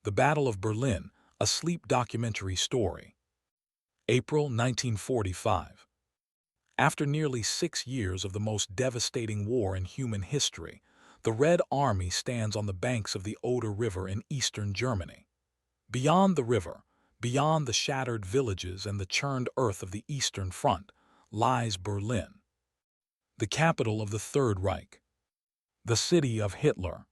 The Battle of Berlin, a sleep documentary story. April 1945. After nearly 6 years of the most devastating war in human history, the Red Army stands on the banks of the Oder River in eastern Germany. Beyond the river, beyond the shattered villages and the churned earth of the Eastern Front, lies Berlin, the capital of the Third Reich, the city of Hitler,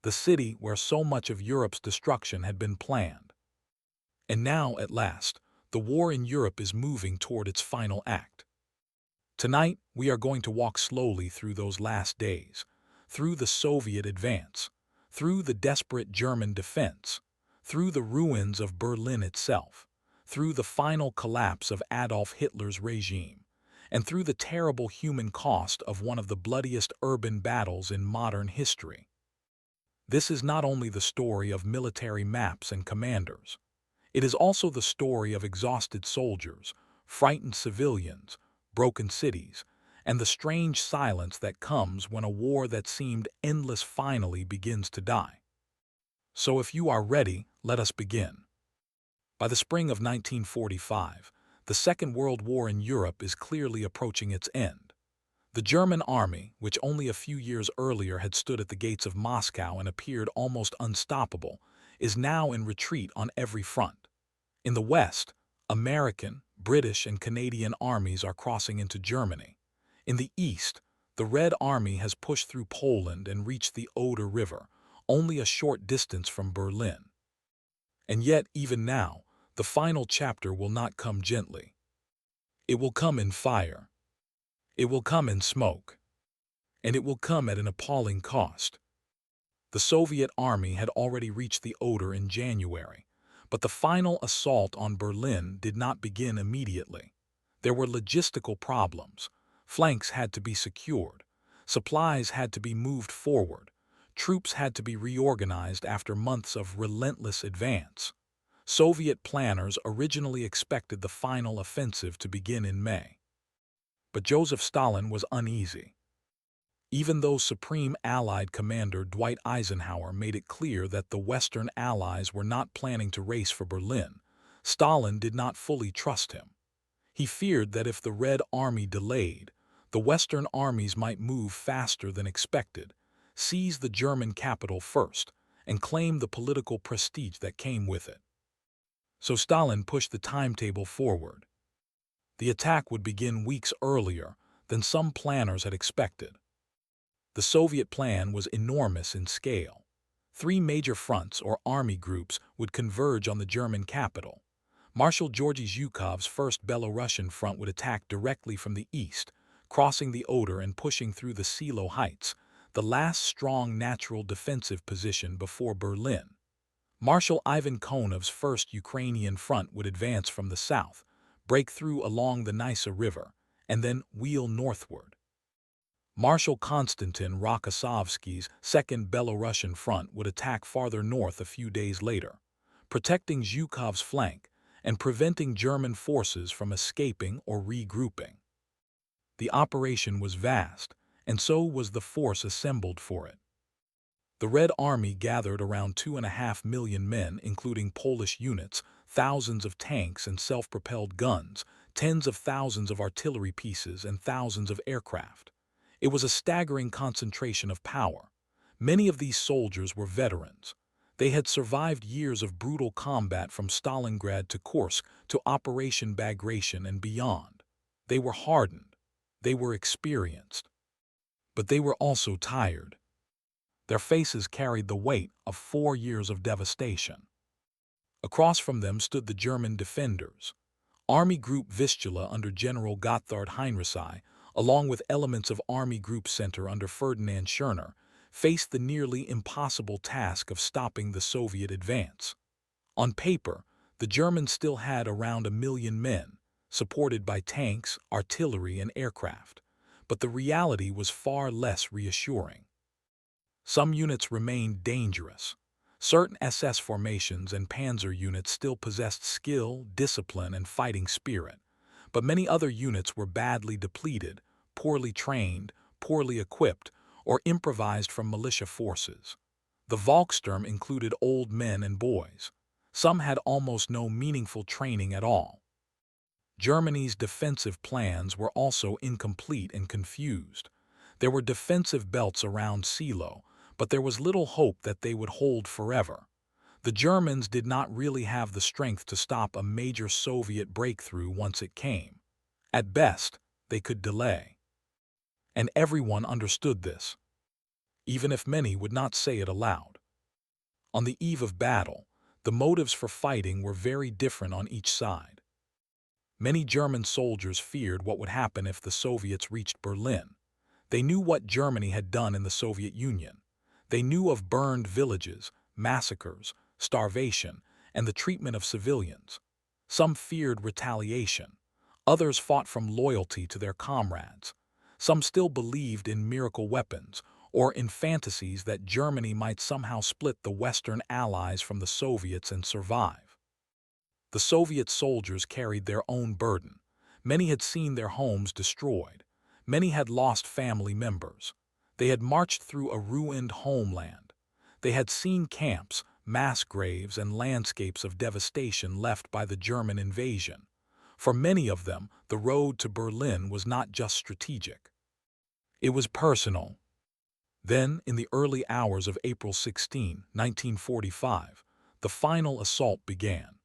the city where so much of Europe's destruction had been planned. And now, at last, the war in Europe is moving toward its final act. Tonight, we are going to walk slowly through those last days, through the Soviet advance, through the desperate German defense, through the ruins of Berlin itself, through the final collapse of Adolf Hitler's regime, and through the terrible human cost of one of the bloodiest urban battles in modern history. This is not only the story of military maps and commanders. It is also the story of exhausted soldiers, frightened civilians, broken cities, and the strange silence that comes when a war that seemed endless finally begins to die. So if you are ready, let us begin. By the spring of 1945, the Second World War in Europe is clearly approaching its end. The German army, which only a few years earlier had stood at the gates of Moscow and appeared almost unstoppable, is now in retreat on every front. In the West, American, British, and Canadian armies are crossing into Germany. In the East, the Red Army has pushed through Poland and reached the Oder River, only a short distance from Berlin. And yet, even now, the final chapter will not come gently. It will come in fire. It will come in smoke. And it will come at an appalling cost. The Soviet army had already reached the Oder in January, but the final assault on Berlin did not begin immediately. There were logistical problems. Flanks had to be secured. Supplies had to be moved forward. Troops had to be reorganized after months of relentless advance. Soviet planners originally expected the final offensive to begin in May. But Joseph Stalin was uneasy. Even though Supreme Allied Commander Dwight Eisenhower made it clear that the Western Allies were not planning to race for Berlin, Stalin did not fully trust him. He feared that if the Red Army delayed, the Western armies might move faster than expected, seize the German capital first, and claim the political prestige that came with it. So Stalin pushed the timetable forward. The attack would begin weeks earlier than some planners had expected. The Soviet plan was enormous in scale. 3 major fronts or army groups would converge on the German capital. Marshal Georgy Zhukov's First Belarusian Front would attack directly from the east, crossing the Oder and pushing through the Seelow Heights, the last strong natural defensive position before Berlin. Marshal Ivan Konov's First Ukrainian Front would advance from the south, break through along the Nysa River, and then wheel northward. Marshal Konstantin Rokossovsky's Second Belarusian Front would attack farther north a few days later, protecting Zhukov's flank and preventing German forces from escaping or regrouping. The operation was vast, and so was the force assembled for it. The Red Army gathered around 2.5 million men, including Polish units, thousands of tanks and self-propelled guns, tens of thousands of artillery pieces, and thousands of aircraft. It was a staggering concentration of power. Many of these soldiers were veterans. They had survived years of brutal combat from Stalingrad to Kursk to Operation Bagration and beyond. They were hardened. They were experienced. But they were also tired. Their faces carried the weight of 4 years of devastation. Across from them stood the German defenders. Army Group Vistula under General Gotthard Heinrichsey, along with elements of Army Group Center under Ferdinand Schörner, faced the nearly impossible task of stopping the Soviet advance. On paper, the Germans still had around 1 million men, supported by tanks, artillery, and aircraft, but the reality was far less reassuring. Some units remained dangerous. Certain SS formations and panzer units still possessed skill, discipline, and fighting spirit, but many other units were badly depleted, poorly trained, poorly equipped, or improvised from militia forces. The Volkssturm included old men and boys. Some had almost no meaningful training at all. Germany's defensive plans were also incomplete and confused. There were defensive belts around Seelow, but there was little hope that they would hold forever. The Germans did not really have the strength to stop a major Soviet breakthrough once it came. At best, they could delay. And everyone understood this, even if many would not say it aloud. On the eve of battle, the motives for fighting were very different on each side. Many German soldiers feared what would happen if the Soviets reached Berlin. They knew what Germany had done in the Soviet Union. They knew of burned villages, massacres, starvation, and the treatment of civilians. Some feared retaliation. Others fought from loyalty to their comrades. Some still believed in miracle weapons or in fantasies that Germany might somehow split the Western Allies from the Soviets and survive. The Soviet soldiers carried their own burden. Many had seen their homes destroyed. Many had lost family members. They had marched through a ruined homeland. They had seen camps, mass graves, and landscapes of devastation left by the German invasion. For many of them, the road to Berlin was not just strategic. It was personal. Then, in the early hours of April 16, 1945, the final assault began.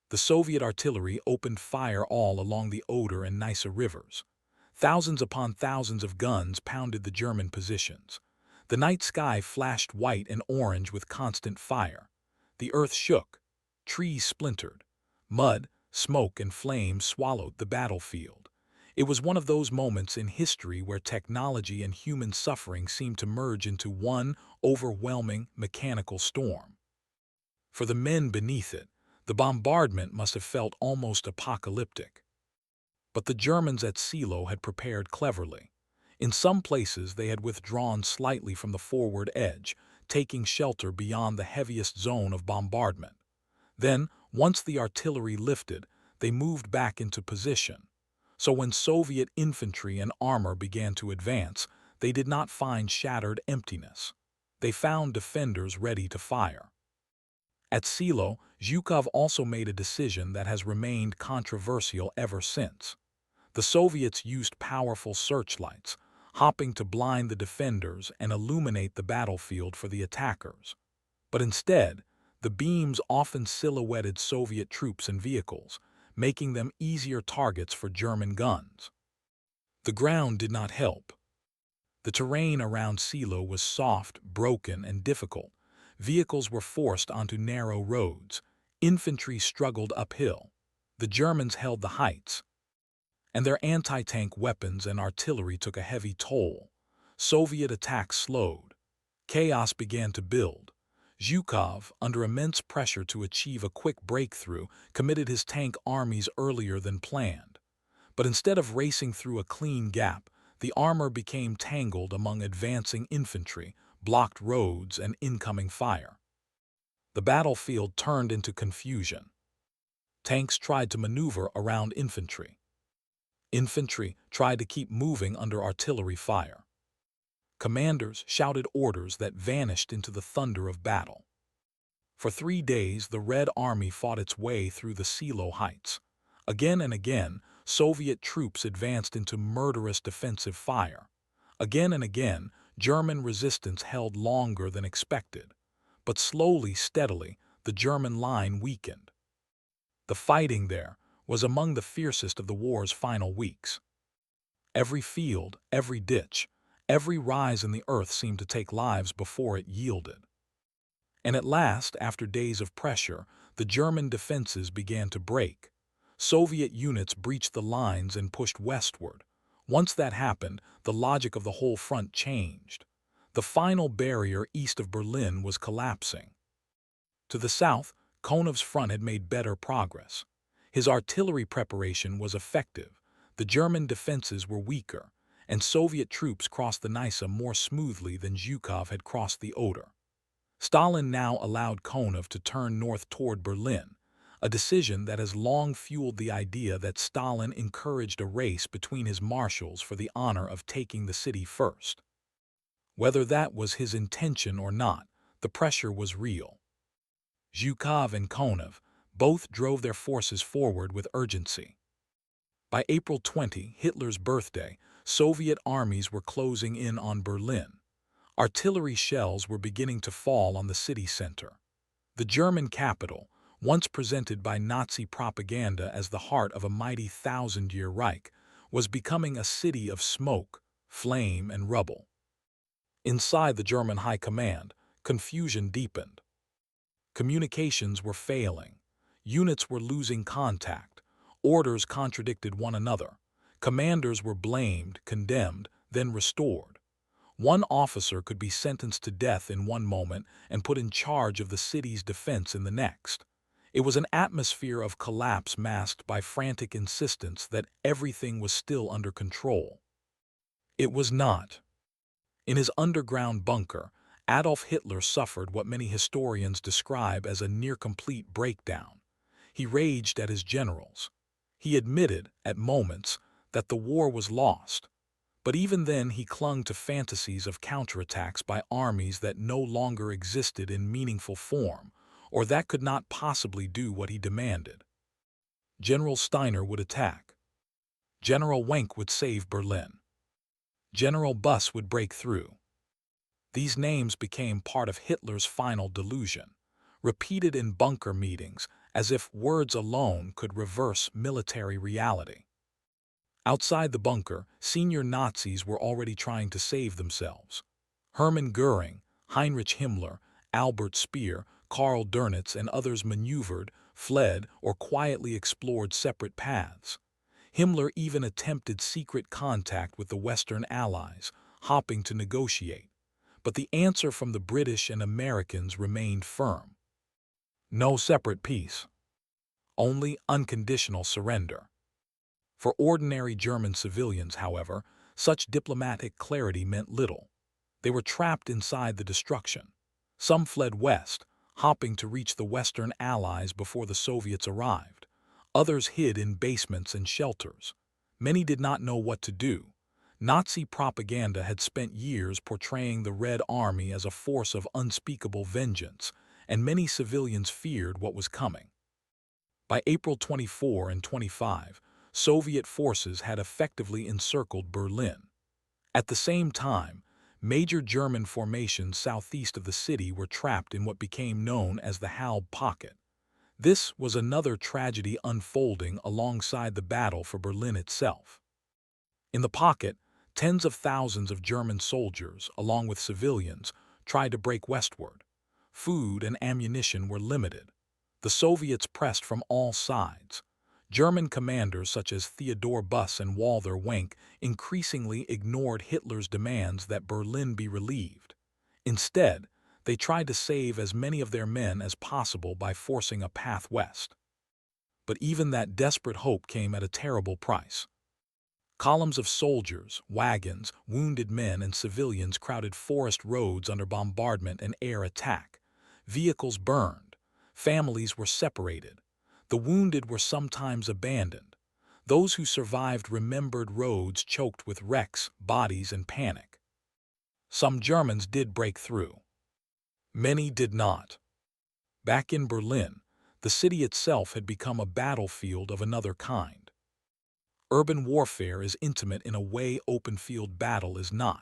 The Soviet artillery opened fire all along the Oder and Neisse rivers. Thousands upon thousands of guns pounded the German positions. The night sky flashed white and orange with constant fire. The earth shook. Trees splintered. Mud, smoke, and flame swallowed the battlefield. It was one of those moments in history where technology and human suffering seemed to merge into one overwhelming mechanical storm. For the men beneath it, the bombardment must have felt almost apocalyptic. But the Germans at Seelow had prepared cleverly. In some places they had withdrawn slightly from the forward edge, taking shelter beyond the heaviest zone of bombardment. Then, once the artillery lifted, they moved back into position. So when Soviet infantry and armor began to advance, they did not find shattered emptiness. They found defenders ready to fire. At Seelow, Zhukov also made a decision that has remained controversial ever since. The Soviets used powerful searchlights, hopping to blind the defenders and illuminate the battlefield for the attackers. But instead, the beams often silhouetted Soviet troops and vehicles, making them easier targets for German guns. The ground did not help. The terrain around Seelow was soft, broken, and difficult. Vehicles were forced onto narrow roads. Infantry struggled uphill. The Germans held the heights, and their anti-tank weapons and artillery took a heavy toll. Soviet attacks slowed. Chaos began to build. Zhukov, under immense pressure to achieve a quick breakthrough, committed his tank armies earlier than planned. But instead of racing through a clean gap, the armor became tangled among advancing infantry, blocked roads, and incoming fire. The battlefield turned into confusion. Tanks tried to maneuver around infantry. Infantry tried to keep moving under artillery fire. Commanders shouted orders that vanished into the thunder of battle. For 3 days, the Red Army fought its way through the Seelow Heights. Again and again, Soviet troops advanced into murderous defensive fire. Again and again, German resistance held longer than expected. But slowly, steadily, the German line weakened. The fighting there was among the fiercest of the war's final weeks. Every field, every ditch, every rise in the earth seemed to take lives before it yielded. And at last, after days of pressure, the German defenses began to break. Soviet units breached the lines and pushed westward. Once that happened, the logic of the whole front changed. The final barrier east of Berlin was collapsing. To the south, Konev's front had made better progress. His artillery preparation was effective. The German defenses were weaker, and Soviet troops crossed the Neisse more smoothly than Zhukov had crossed the Oder. Stalin now allowed Konev to turn north toward Berlin, a decision that has long fueled the idea that Stalin encouraged a race between his marshals for the honor of taking the city first. Whether that was his intention or not, The pressure was real. Zhukov and Konev both drove their forces forward with urgency. By April 20, Hitler's birthday, Soviet armies were closing in on Berlin. Artillery shells were beginning to fall on the city center. The German capital, once presented by Nazi propaganda as the heart of a mighty thousand-year Reich, was becoming a city of smoke, flame, and rubble. Inside the German high command, confusion deepened. Communications were failing. Units were losing contact. Orders contradicted one another. Commanders were blamed, condemned, then restored. One officer could be sentenced to death in one moment and put in charge of the city's defense in the next. It was an atmosphere of collapse masked by frantic insistence that everything was still under control. It was not. In his underground bunker, Adolf Hitler suffered what many historians describe as a near-complete breakdown. He raged at his generals. He admitted, at moments, that the war was lost. But even then he clung to fantasies of counterattacks by armies that no longer existed in meaningful form, or that could not possibly do what he demanded. General Steiner would attack. General Wenck would save Berlin. General Buss would break through. These names became part of Hitler's final delusion, repeated in bunker meetings as if words alone could reverse military reality. Outside the bunker, senior Nazis were already trying to save themselves. Hermann Göring, Heinrich Himmler, Albert Speer, Karl Dönitz, and others maneuvered, fled, or quietly explored separate paths. Himmler even attempted secret contact with the Western Allies, hoping to negotiate. But the answer from the British and Americans remained firm. No separate peace. Only unconditional surrender. For ordinary German civilians, however, such diplomatic clarity meant little. They were trapped inside the destruction. Some fled west, hoping to reach the Western Allies before the Soviets arrived. Others hid in basements and shelters. Many did not know what to do. Nazi propaganda had spent years portraying the Red Army as a force of unspeakable vengeance, and many civilians feared what was coming. By April 24 and 25, Soviet forces had effectively encircled Berlin. At the same time, major German formations southeast of the city were trapped in what became known as the Halbe Pocket. This was another tragedy unfolding alongside the battle for Berlin itself. In the pocket, tens of thousands of German soldiers, along with civilians, tried to break westward. Food and ammunition were limited. The Soviets pressed from all sides. German commanders such as Theodor Buss and Walther Wenck increasingly ignored Hitler's demands that Berlin be relieved. Instead, they tried to save as many of their men as possible by forcing a path west. But even that desperate hope came at a terrible price. Columns of soldiers, wagons, wounded men, and civilians crowded forest roads under bombardment and air attack. Vehicles burned. Families were separated. The wounded were sometimes abandoned. Those who survived remembered roads choked with wrecks, bodies, and panic. Some Germans did break through. Many did not. Back in Berlin, the city itself had become a battlefield of another kind. Urban warfare is intimate in a way open-field battle is not.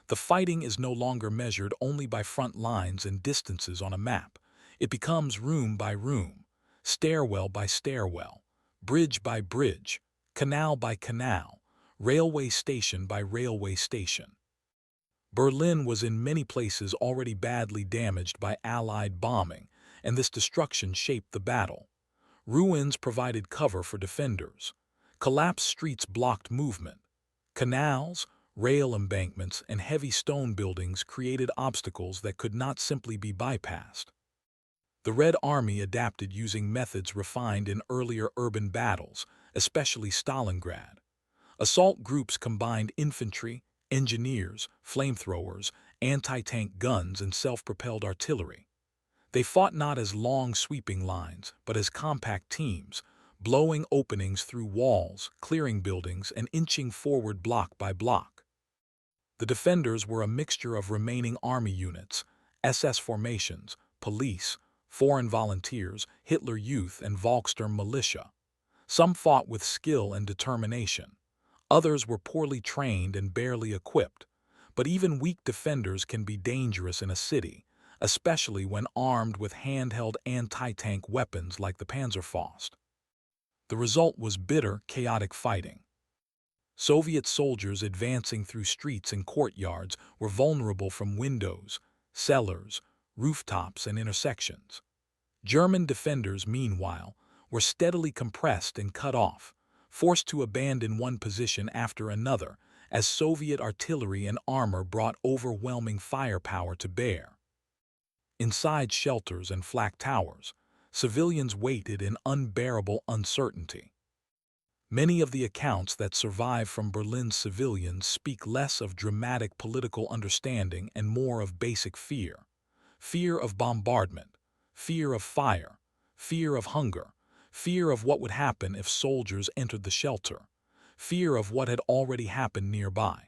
The fighting is no longer measured only by front lines and distances on a map. It becomes room by room, stairwell by stairwell, bridge by bridge, canal by canal, railway station by railway station. Berlin was in many places already badly damaged by Allied bombing, and this destruction shaped the battle. Ruins provided cover for defenders. Collapsed streets blocked movement. Canals, rail embankments, and heavy stone buildings created obstacles that could not simply be bypassed. The Red Army adapted using methods refined in earlier urban battles, especially Stalingrad. Assault groups combined infantry, engineers, flamethrowers, anti-tank guns, and self-propelled artillery. They fought not as long sweeping lines, but as compact teams, blowing openings through walls, clearing buildings, and inching forward block by block. The defenders were a mixture of remaining army units, SS formations, police, foreign volunteers, Hitler Youth, and Volkssturm militia. Some fought with skill and determination. Others were poorly trained and barely equipped. But even weak defenders can be dangerous in a city, especially when armed with handheld anti-tank weapons like the Panzerfaust. The result was bitter, chaotic fighting. Soviet soldiers advancing through streets and courtyards were vulnerable from windows, cellars, rooftops, and intersections. German defenders, meanwhile, were steadily compressed and cut off, forced to abandon one position after another as Soviet artillery and armor brought overwhelming firepower to bear. Inside shelters and flak towers, civilians waited in unbearable uncertainty. Many of the accounts that survive from Berlin's civilians speak less of dramatic political understanding and more of basic fear. Fear of bombardment, fear of fire, fear of hunger, fear of what would happen if soldiers entered the shelter, fear of what had already happened nearby.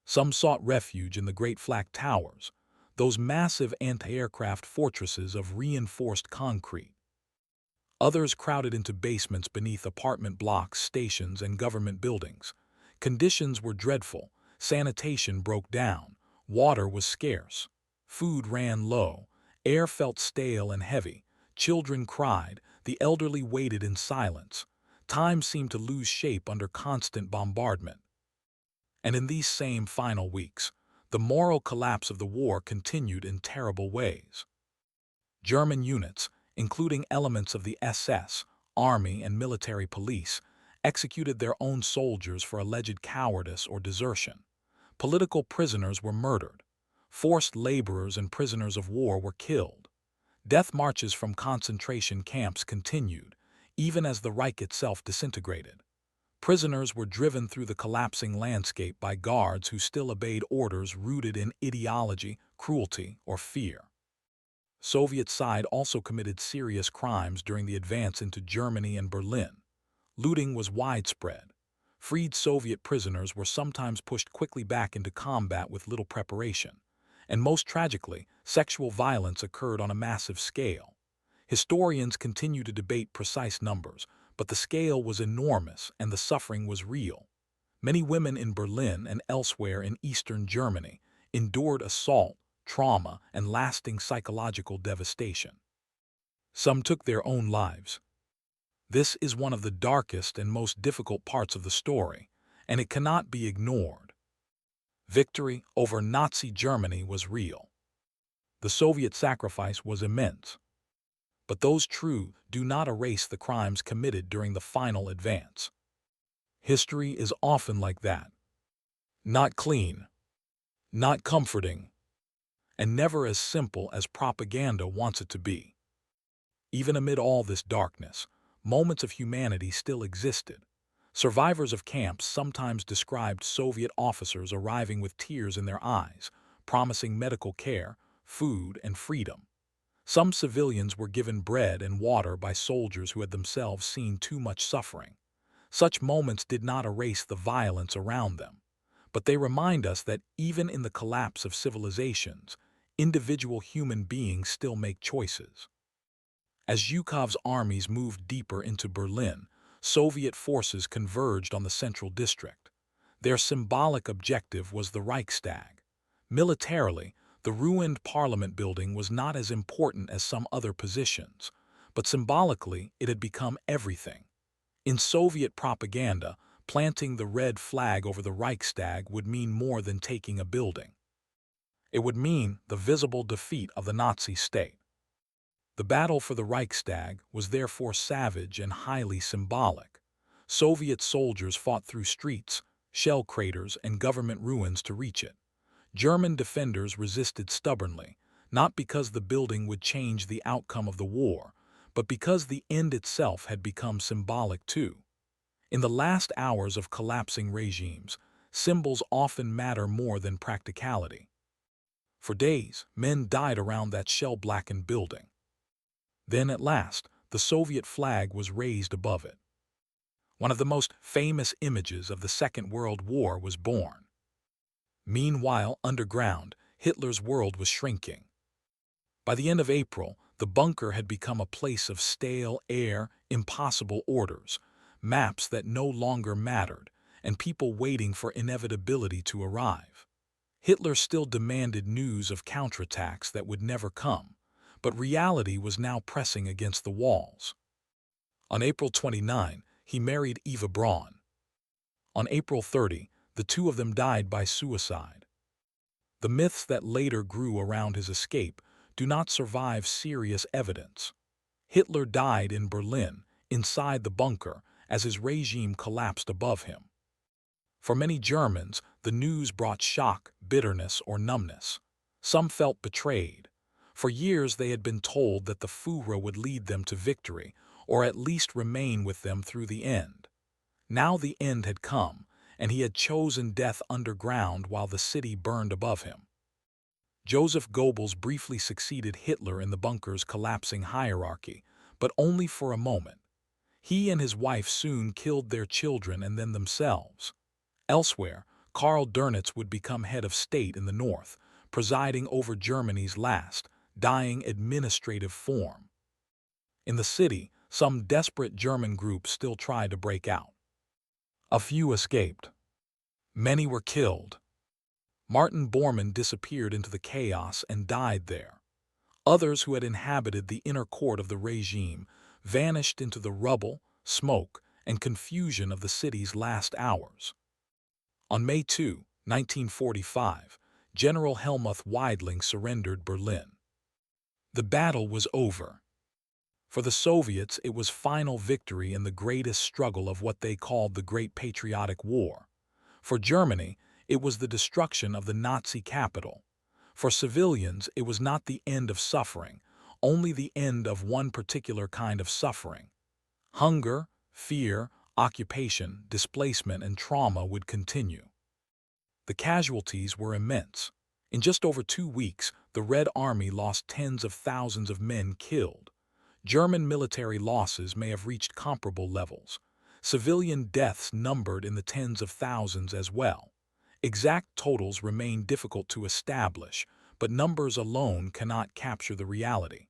Some sought refuge in the Great Flak Towers, those massive anti-aircraft fortresses of reinforced concrete. Others crowded into basements beneath apartment blocks, stations, and government buildings. Conditions were dreadful, sanitation broke down, water was scarce, food ran low, air felt stale and heavy, children cried, the elderly waited in silence. Time seemed to lose shape under constant bombardment. And in these same final weeks, the moral collapse of the war continued in terrible ways. German units, including elements of the SS, army, and military police, executed their own soldiers for alleged cowardice or desertion. Political prisoners were murdered. Forced laborers and prisoners of war were killed. Death marches from concentration camps continued, even as the Reich itself disintegrated. Prisoners were driven through the collapsing landscape by guards who still obeyed orders rooted in ideology, cruelty, or fear. Soviet side also committed serious crimes during the advance into Germany and Berlin. Looting was widespread. Freed Soviet prisoners were sometimes pushed quickly back into combat with little preparation. And most tragically, sexual violence occurred on a massive scale. Historians continue to debate precise numbers, but the scale was enormous and the suffering was real. Many women in Berlin and elsewhere in Eastern Germany endured assault, trauma, and lasting psychological devastation. Some took their own lives. This is one of the darkest and most difficult parts of the story, and it cannot be ignored. Victory over Nazi Germany was real. The Soviet sacrifice was immense. But those truths do not erase the crimes committed during the final advance. History is often like that. Not clean, not comforting, and never as simple as propaganda wants it to be. Even amid all this darkness, moments of humanity still existed. Survivors of camps sometimes described Soviet officers arriving with tears in their eyes, promising medical care, food, and freedom. Some civilians were given bread and water by soldiers who had themselves seen too much suffering. Such moments did not erase the violence around them, but they remind us that even in the collapse of civilizations, individual human beings still make choices. As Zhukov's armies moved deeper into Berlin, Soviet forces converged on the central district. Their symbolic objective was the Reichstag. Militarily, the ruined parliament building was not as important as some other positions, but symbolically it had become everything. In Soviet propaganda, planting the red flag over the Reichstag would mean more than taking a building. It would mean the visible defeat of the Nazi state. The battle for the Reichstag was therefore savage and highly symbolic. Soviet soldiers fought through streets, shell craters, and government ruins to reach it. German defenders resisted stubbornly, not because the building would change the outcome of the war, but because the end itself had become symbolic too. In the last hours of collapsing regimes, symbols often matter more than practicality. For days, men died around that shell-blackened building. Then, at last, the Soviet flag was raised above it. One of the most famous images of the Second World War was born. Meanwhile, underground, Hitler's world was shrinking. By the end of April, the bunker had become a place of stale air, impossible orders, maps that no longer mattered, and people waiting for inevitability to arrive. Hitler still demanded news of counterattacks that would never come, but reality was now pressing against the walls. On April 29, he married Eva Braun. On April 30, the two of them died by suicide. The myths that later grew around his escape do not survive serious evidence. Hitler died in Berlin, inside the bunker, as his regime collapsed above him. For many Germans, the news brought shock, bitterness, or numbness. Some felt betrayed. For years they had been told that the Führer would lead them to victory, or at least remain with them through the end. Now the end had come, and he had chosen death underground while the city burned above him. Joseph Goebbels briefly succeeded Hitler in the bunker's collapsing hierarchy, but only for a moment. He and his wife soon killed their children and then themselves. Elsewhere, Karl Dönitz would become head of state in the north, presiding over Germany's last, dying administrative form. In the city, some desperate German groups still tried to break out. A few escaped. Many were killed. Martin Bormann disappeared into the chaos and died there. Others who had inhabited the inner court of the regime vanished into the rubble, smoke, and confusion of the city's last hours. On May 2, 1945, General Helmuth Weidling surrendered Berlin. The battle was over. For the Soviets, it was final victory in the greatest struggle of what they called the Great Patriotic War. For Germany, it was the destruction of the Nazi capital. For civilians, it was not the end of suffering, only the end of one particular kind of suffering. Hunger, fear, occupation, displacement, and trauma would continue. The casualties were immense. In just over 2 weeks, the Red Army lost tens of thousands of men killed. German military losses may have reached comparable levels. Civilian deaths numbered in the tens of thousands as well. Exact totals remain difficult to establish, but numbers alone cannot capture the reality.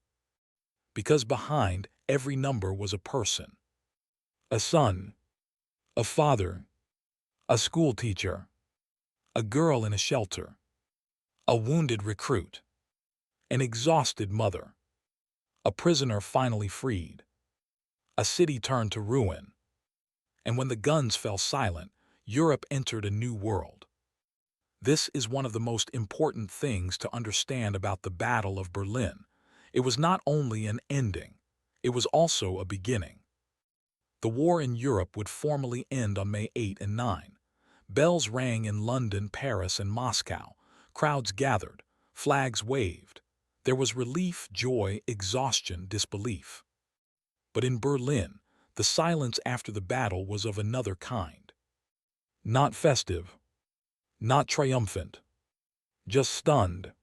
Because behind every number was a person. A son, a father, a schoolteacher, a girl in a shelter, a wounded recruit, an exhausted mother, a prisoner finally freed, a city turned to ruin. And when the guns fell silent, Europe entered a new world. This is one of the most important things to understand about the Battle of Berlin. It was not only an ending, it was also a beginning. The war in Europe would formally end on May 8 and 9. Bells rang in London, Paris, and Moscow. Crowds gathered, flags waved. There was relief, joy, exhaustion, disbelief. But in Berlin, the silence after the battle was of another kind. Not festive, not triumphant, just stunned.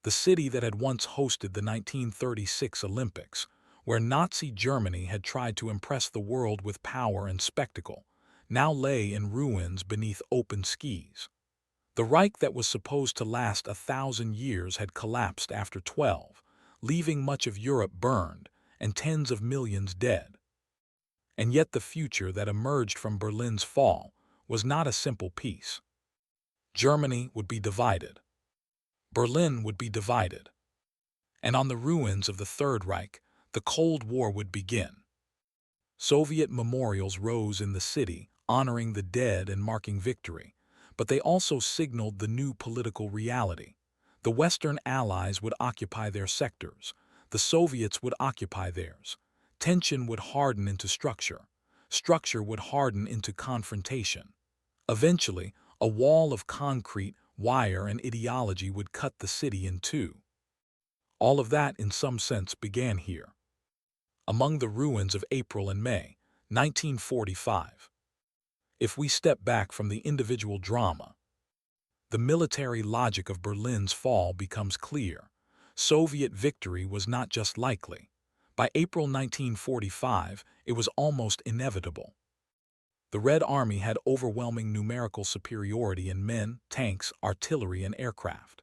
The city that had once hosted the 1936 Olympics, where Nazi Germany had tried to impress the world with power and spectacle, now lay in ruins beneath open skies. The Reich that was supposed to last 1,000 years had collapsed after 12, leaving much of Europe burned and tens of millions dead. And yet the future that emerged from Berlin's fall was not a simple peace. Germany would be divided. Berlin would be divided. And on the ruins of the Third Reich, the Cold War would begin. Soviet memorials rose in the city, honoring the dead and marking victory, but they also signaled the new political reality. The Western Allies would occupy their sectors. The Soviets would occupy theirs. Tension would harden into structure. Structure would harden into confrontation. Eventually, a wall of concrete, wire, and ideology would cut the city in two. All of that, in some sense, began here, among the ruins of April and May, 1945. If we step back from the individual drama, the military logic of Berlin's fall becomes clear. Soviet victory was not just likely. By April 1945, it was almost inevitable. The Red Army had overwhelming numerical superiority in men, tanks, artillery, and aircraft.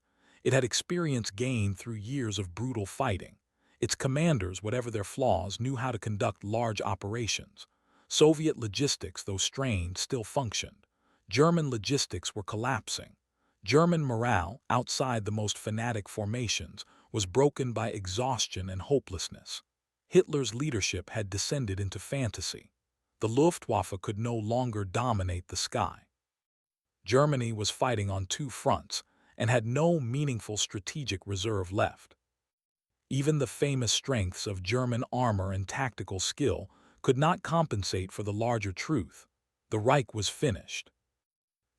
It had experience gained through years of brutal fighting. Its commanders, whatever their flaws, knew how to conduct large operations. Soviet logistics, though strained, still functioned. German logistics were collapsing. German morale, outside the most fanatic formations, was broken by exhaustion and hopelessness. Hitler's leadership had descended into fantasy. The Luftwaffe could no longer dominate the sky. Germany was fighting on two fronts and had no meaningful strategic reserve left. Even the famous strengths of German armor and tactical skill could not compensate for the larger truth. The Reich was finished.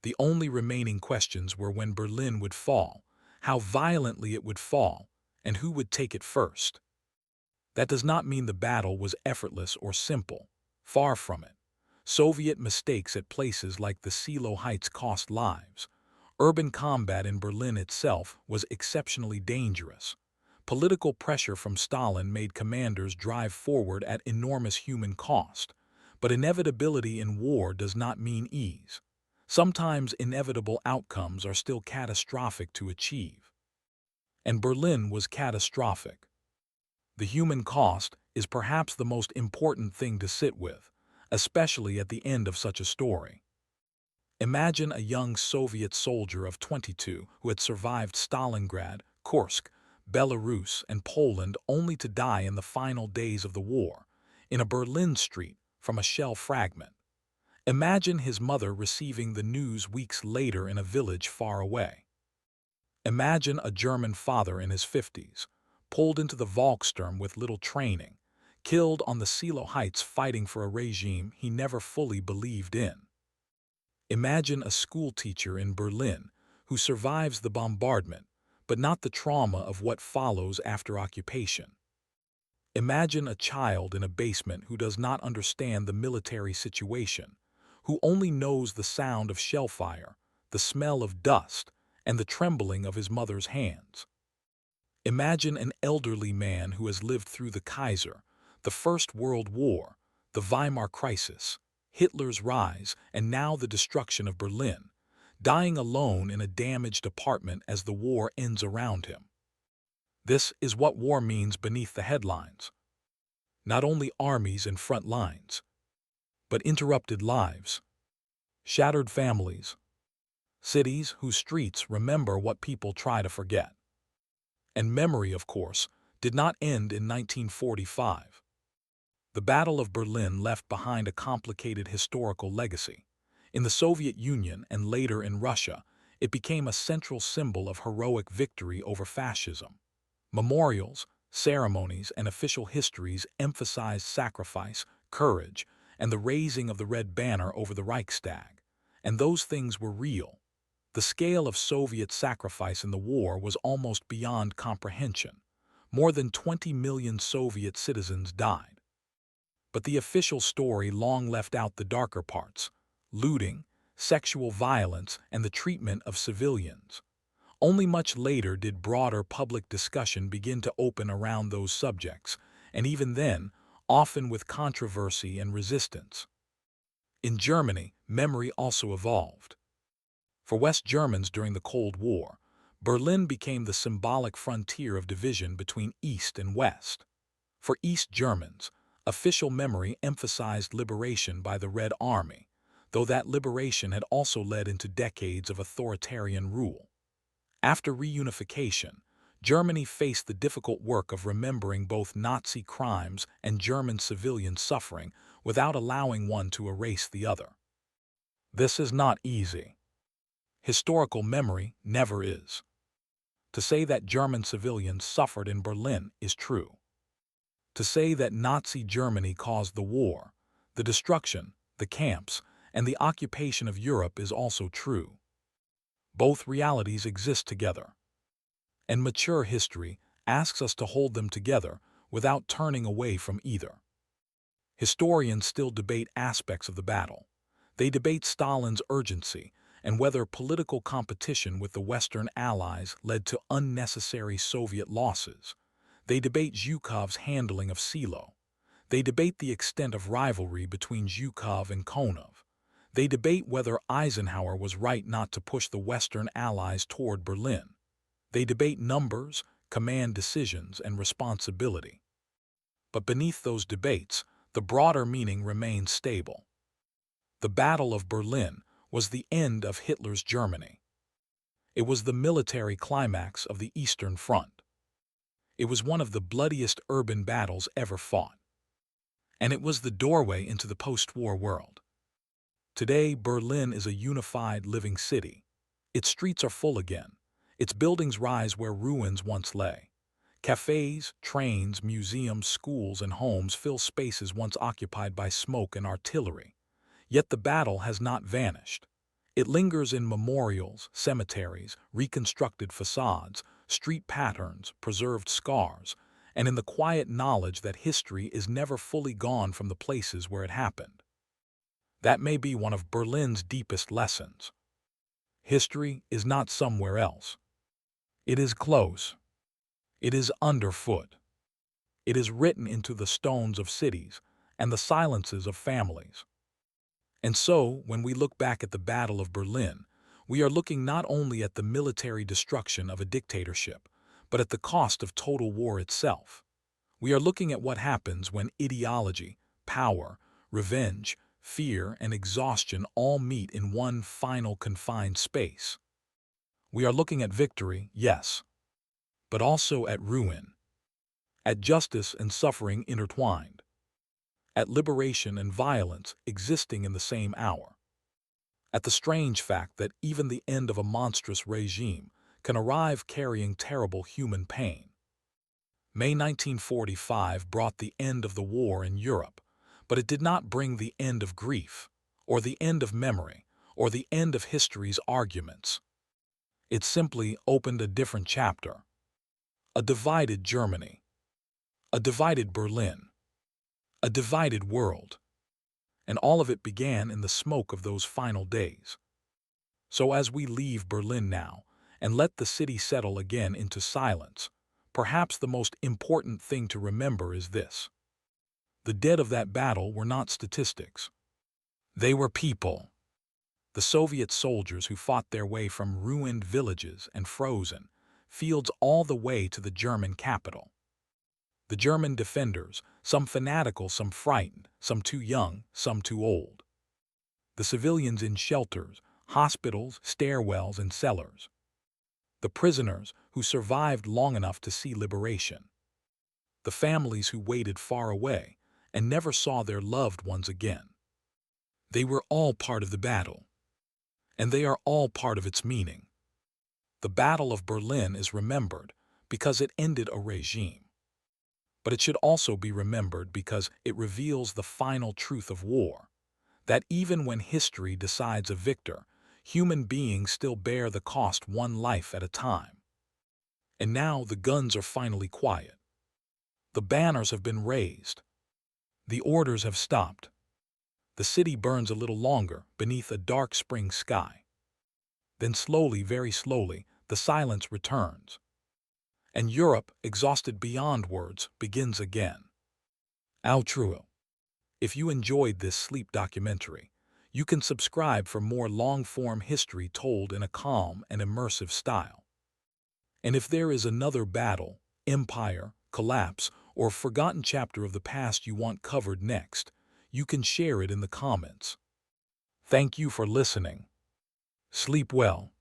The only remaining questions were when Berlin would fall, how violently it would fall, and who would take it first. That does not mean the battle was effortless or simple. Far from it. Soviet mistakes at places like the Seelow Heights cost lives. Urban combat in Berlin itself was exceptionally dangerous. Political pressure from Stalin made commanders drive forward at enormous human cost. But inevitability in war does not mean ease. Sometimes inevitable outcomes are still catastrophic to achieve. And Berlin was catastrophic. The human cost is perhaps the most important thing to sit with, especially at the end of such a story. Imagine a young Soviet soldier of 22 who had survived Stalingrad, Kursk, Belarus, and Poland only to die in the final days of the war, in a Berlin street from a shell fragment. Imagine his mother receiving the news weeks later in a village far away. Imagine a German father in his 50s, pulled into the Volkssturm with little training, killed on the Seelow Heights fighting for a regime he never fully believed in. Imagine a schoolteacher in Berlin who survives the bombardment, but not the trauma of what follows after occupation. Imagine a child in a basement who does not understand the military situation, who only knows the sound of shellfire, the smell of dust, and the trembling of his mother's hands. Imagine an elderly man who has lived through the Kaiser, the First World War, the Weimar Crisis, Hitler's rise, and now the destruction of Berlin, dying alone in a damaged apartment as the war ends around him. This is what war means beneath the headlines. Not only armies and front lines, but interrupted lives, shattered families, cities whose streets remember what people try to forget. And memory, of course, did not end in 1945. The Battle of Berlin left behind a complicated historical legacy. In the Soviet Union and later in Russia, it became a central symbol of heroic victory over fascism. Memorials, ceremonies, and official histories emphasized sacrifice, courage, and the raising of the red banner over the Reichstag. And those things were real. The scale of Soviet sacrifice in the war was almost beyond comprehension. More than 20 million Soviet citizens died. But the official story long left out the darker parts: looting, sexual violence, and the treatment of civilians. Only much later did broader public discussion begin to open around those subjects, and even then, often with controversy and resistance. In Germany, memory also evolved. For West Germans during the Cold War, Berlin became the symbolic frontier of division between East and West. For East Germans, official memory emphasized liberation by the Red Army, though that liberation had also led into decades of authoritarian rule. After reunification, Germany faced the difficult work of remembering both Nazi crimes and German civilian suffering without allowing one to erase the other. This is not easy. Historical memory never is. To say that German civilians suffered in Berlin is true. To say that Nazi Germany caused the war, the destruction, the camps, and the occupation of Europe is also true. Both realities exist together. And mature history asks us to hold them together without turning away from either. Historians still debate aspects of the battle. They debate Stalin's urgency and whether political competition with the Western Allies led to unnecessary Soviet losses. They debate Zhukov's handling of Seelow. They debate the extent of rivalry between Zhukov and Konov. They debate whether Eisenhower was right not to push the Western Allies toward Berlin. They debate numbers, command decisions, and responsibility. But beneath those debates, the broader meaning remains stable. The Battle of Berlin was the end of Hitler's Germany. It was the military climax of the Eastern Front. It was one of the bloodiest urban battles ever fought. And it was the doorway into the post-war world. Today, Berlin is a unified living city. Its streets are full again. Its buildings rise where ruins once lay. Cafes, trains, museums, schools, and homes fill spaces once occupied by smoke and artillery. Yet the battle has not vanished. It lingers in memorials, cemeteries, reconstructed facades, street patterns, preserved scars, and in the quiet knowledge that history is never fully gone from the places where it happened. That may be one of Berlin's deepest lessons. History is not somewhere else. It is close. It is underfoot. It is written into the stones of cities and the silences of families. And so, when we look back at the Battle of Berlin, we are looking not only at the military destruction of a dictatorship, but at the cost of total war itself. We are looking at what happens when ideology, power, revenge, fear, and exhaustion all meet in one final confined space. We are looking at victory, yes, but also at ruin, at justice and suffering intertwined, at liberation and violence existing in the same hour, at the strange fact that even the end of a monstrous regime can arrive carrying terrible human pain. May 1945 brought the end of the war in Europe, but it did not bring the end of grief, or the end of memory, or the end of history's arguments. It simply opened a different chapter. A divided Germany, a divided Berlin, a divided world. And all of it began in the smoke of those final days. So as we leave Berlin now, and let the city settle again into silence, perhaps the most important thing to remember is this. The dead of that battle were not statistics. They were people. The Soviet soldiers who fought their way from ruined villages and frozen fields all the way to the German capital. The German defenders, some fanatical, some frightened, some too young, some too old. The civilians in shelters, hospitals, stairwells, and cellars. The prisoners who survived long enough to see liberation. The families who waited far away and never saw their loved ones again. They were all part of the battle, and they are all part of its meaning. The Battle of Berlin is remembered because it ended a regime. But it should also be remembered because it reveals the final truth of war, that even when history decides a victor, human beings still bear the cost one life at a time. And now the guns are finally quiet. The banners have been raised. The orders have stopped. The city burns a little longer beneath a dark spring sky. Then slowly, very slowly, the silence returns. And Europe, exhausted beyond words, begins again. Outro. If you enjoyed this sleep documentary, you can subscribe for more long-form history told in a calm and immersive style. And if there is another battle, empire, collapse, or forgotten chapter of the past you want covered next, you can share it in the comments. Thank you for listening. Sleep well.